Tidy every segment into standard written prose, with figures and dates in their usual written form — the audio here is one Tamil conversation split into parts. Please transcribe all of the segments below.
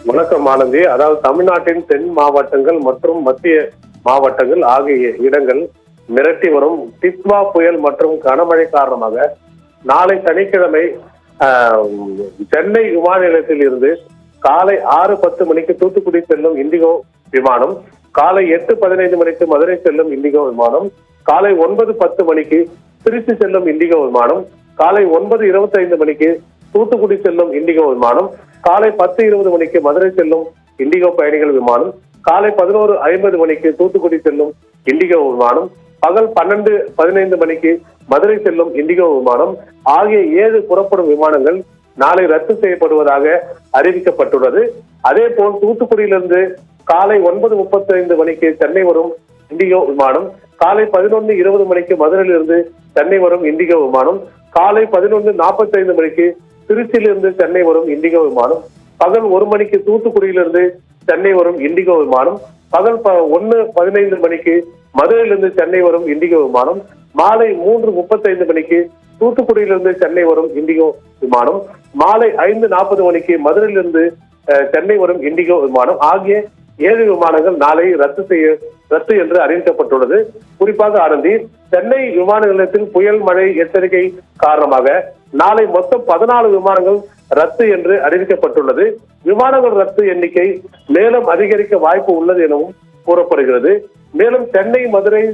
வணக்கம் ஆனந்தி. அதாவது தமிழ்நாட்டின் தென் மாவட்டங்கள் மற்றும் மத்திய மாவட்டங்கள் ஆகிய இடங்கள் மிரட்டி வரும் டிட்வா புயல் மற்றும் கனமழை காரணமாக நாளை சனிக்கிழமை சென்னை விமான நிலையத்தில் இருந்து காலை 6:10 மணிக்கு தூத்துக்குடி செல்லும் இண்டிகோ விமானம், காலை 8:15 மணிக்கு மதுரை செல்லும் இண்டிகோ விமானம், காலை 9:10 மணிக்கு திருச்சி செல்லும் இண்டிகோ விமானம், காலை 9:25 மணிக்கு தூத்துக்குடி செல்லும் இண்டிகோ விமானம், காலை 10:20 மணிக்கு மதுரை செல்லும் இண்டிகோ பயணிகள் விமானம், காலை 11:50 மணிக்கு தூத்துக்குடி செல்லும் இண்டிகோ விமானம், பகல் 12:15 மணிக்கு மதுரை செல்லும் இண்டிகோ விமானம் ஆகிய 7 புறப்படும் விமானங்கள் நாளை ரத்து செய்யப்படுவதாக அறிவிக்கப்பட்டுள்ளது. அதே போல் தூத்துக்குடியிலிருந்து காலை 9:35 மணிக்கு சென்னை வரும் இண்டிகோ விமானம், காலை 11:20 மணிக்கு மதுரையிலிருந்து சென்னை வரும் இண்டிகோ விமானம், காலை 11:45 மணிக்கு திருச்சியிலிருந்து சென்னை வரும் இண்டிகோ விமானம், பகல் 1 மணிக்கு தூத்துக்குடியிலிருந்து சென்னை வரும் இண்டிகோ விமானம், பகல் 1:15 மணிக்கு மதுரையிலிருந்து சென்னை வரும் இண்டிகோ விமானம், மாலை 3:35 மணிக்கு தூத்துக்குடியிலிருந்து சென்னை வரும் இண்டிகோ விமானம், மாலை 5:40 மணிக்கு மதுரையிலிருந்து சென்னை வரும் இண்டிகோ விமானம் ஆகிய 7 விமானங்கள் நாளை ரத்து என்று அறிவிக்கப்பட்டுள்ளது. குறிப்பாக ஆனந்தி, சென்னை விமான நிலையத்தில் புயல் மழை எச்சரிக்கை காரணமாக நாளை மொத்தம் 14 விமானங்கள் ரத்து என்று அறிவிக்கப்பட்டுள்ளது. விமானங்கள் ரத்து எண்ணிக்கை மேலும் அதிகரிக்க வாய்ப்பு உள்ளது எனவும் கூறப்படுகிறது. மேலும் சென்னை, மதுரை,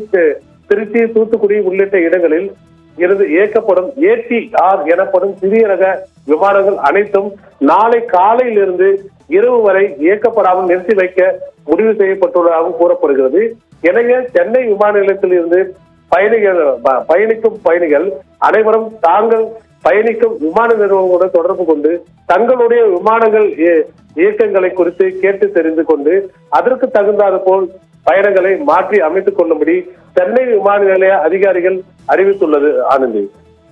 திருச்சி, தூத்துக்குடி உள்ளிட்ட இடங்களில் இருந்து இயக்கப்படும் ATR எனப்படும் சிறிய ரக விமானங்கள் அனைத்தும் நாளை காலையிலிருந்து இரவு வரை இயக்கப்படாமல் நிறுத்தி வைக்க முடிவு செய்யப்பட்டுள்ளதாகவும் கூறப்படுகிறது. எனவே சென்னை விமான நிலையத்தில் இருந்து பயணிக்கும் பயணிகள் அனைவரும் தாங்கள் பயணிக்கும் விமான நிறுவனங்களுடன் தொடர்பு கொண்டு தங்களுடைய விமானங்கள் இயக்கங்களை குறித்து கேட்டு தெரிந்து கொண்டு அதற்கு தகுந்தாறு போல் பயணங்களை மாற்றி அமைத்துக் கொள்ளும்படி சென்னை விமான நிலைய அதிகாரிகள் அறிவித்துள்ளது. ஆனந்தி.